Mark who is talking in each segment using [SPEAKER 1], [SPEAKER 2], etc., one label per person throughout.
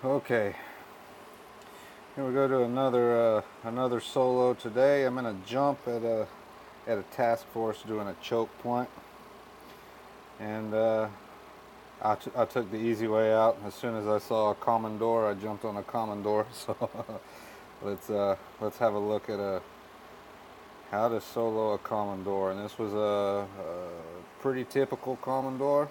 [SPEAKER 1] Okay, here we go to another solo today. I'm gonna jump at a task force doing a choke point, and I took the easy way out. As soon as I saw a Komondor, I jumped on a Komondor. So let's have a look at how to solo a Komondor, and this was a pretty typical Komondor.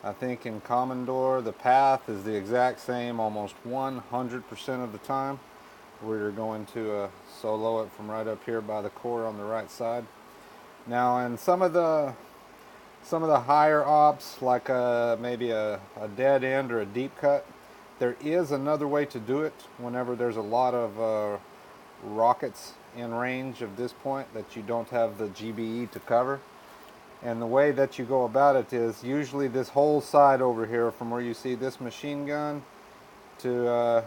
[SPEAKER 1] I think in Komondor the path is the exact same almost 100% of the time. We're going to solo it from right up here by the core on the right side. Now, in some of the higher ops, like maybe a dead end or a deep cut, there is another way to do it whenever there's a lot of rockets in range of this point that you don't have the GBE to cover. And the way that you go about it is usually this whole side over here, from where you see this machine gun to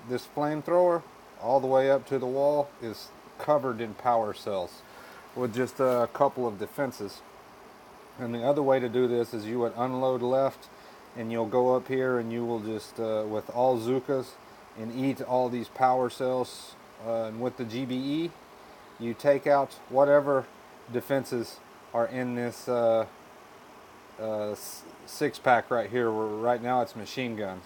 [SPEAKER 1] this flamethrower, all the way up to the wall, is covered in power cells with just a couple of defenses. And the other way to do this is you would unload left, and you'll go up here and you will just, with all Zukas, and eat all these power cells. And with the GBE, you take out whatever defenses are in this six pack right here, where right now it's machine guns.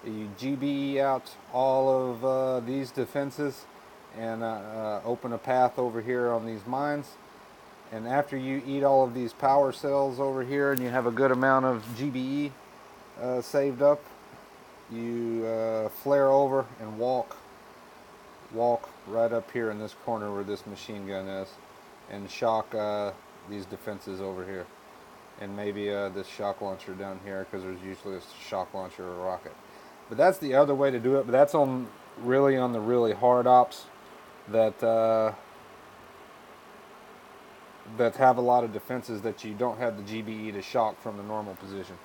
[SPEAKER 1] You GBE out all of these defenses and open a path over here on these mines. And after you eat all of these power cells over here and you have a good amount of GBE saved up, you flare over and walk right up here in this corner where this machine gun is, and shock these defenses over here, and maybe this shock launcher down here, because there's usually a shock launcher or a rocket. But that's the other way to do it. But that's on the really hard ops that that have a lot of defenses that you don't have the GBE to shock from the normal position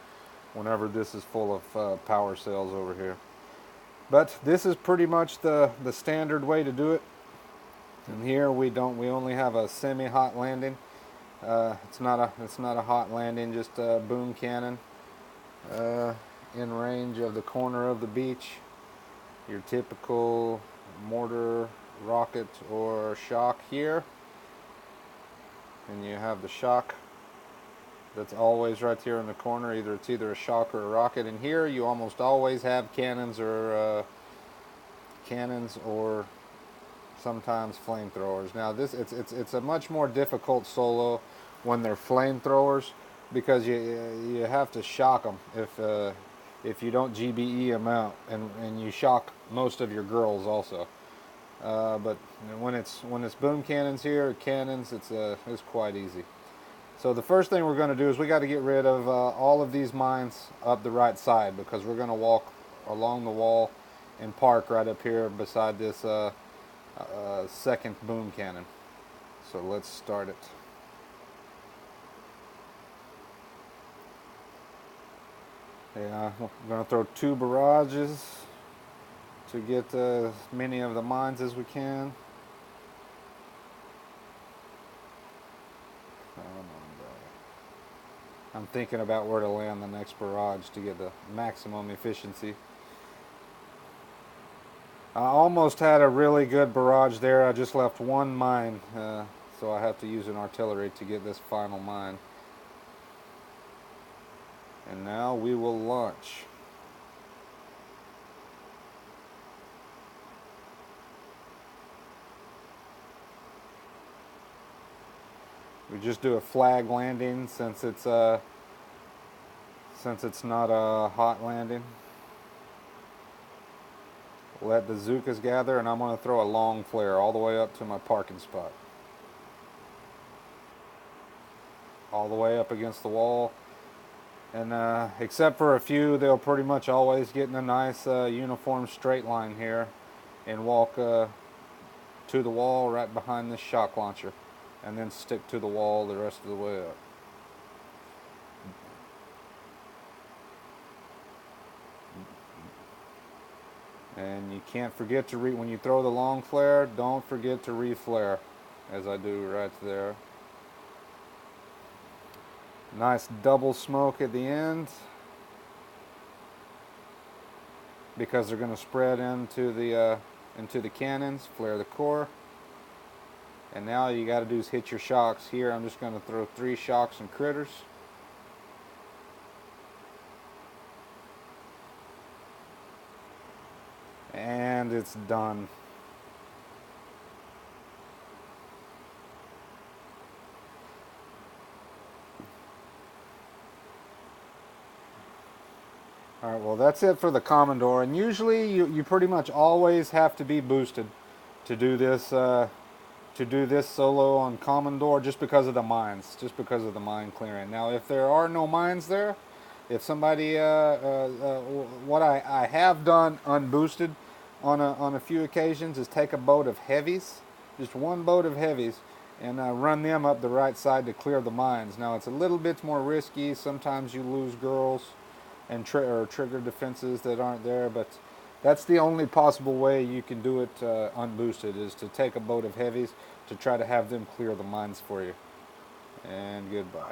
[SPEAKER 1] whenever this is full of power cells over here. But this is pretty much the standard way to do it. And here we only have a semi-hot landing. It's not a hot landing, just a boom cannon in range of the corner of the beach. Your typical mortar, rocket, or shock here. And you have the shock that's always right here in the corner. It's either a shock or a rocket. And here you almost always have cannons or sometimes flamethrowers. Now it's a much more difficult solo when they're flamethrowers, because you have to shock them if you don't GBE them out, and you shock most of your girls also. But when it's boom cannons here, it's quite easy. So the first thing we're going to do is we got to get rid of all of these mines up the right side, because we're going to walk along the wall and park right up here beside this second boom cannon. So let's start it. Yeah, we're going to throw 2 barrages to get as many of the mines as we can. I'm thinking about where to land the next barrage to get the maximum efficiency. I almost had a really good barrage there. I just left one mine, so I have to use an artillery to get this final mine. And now we will launch. We just do a flag landing since it's not a hot landing. Let the Zukas gather, and I'm going to throw a long flare all the way up to my parking spot. All the way up against the wall. And except for a few, they'll pretty much always get in a nice uniform straight line here and walk to the wall right behind this shock launcher, and then stick to the wall the rest of the way up. And you can't forget to when you throw the long flare, don't forget to re-flare, as I do right there. Nice double smoke at the end. because they're going to spread into the cannons, flare the core. And now all you got to do is hit your shocks. Here I'm just going to throw 3 shocks and critters. And it's done. Alright, well that's it for the Komondor, and usually you pretty much always have to be boosted to do this solo on Komondor, just because of the mines, just because of the mine clearing. Now if there are no mines there, if somebody, what I have done unboosted on a few occasions is take a boat of heavies, just one boat of heavies, and run them up the right side to clear the mines. Now it's a little bit more risky, sometimes you lose girls and trigger defenses that aren't there, but that's the only possible way you can do it unboosted, is to take a boat of heavies to try to have them clear the mines for you. And goodbye.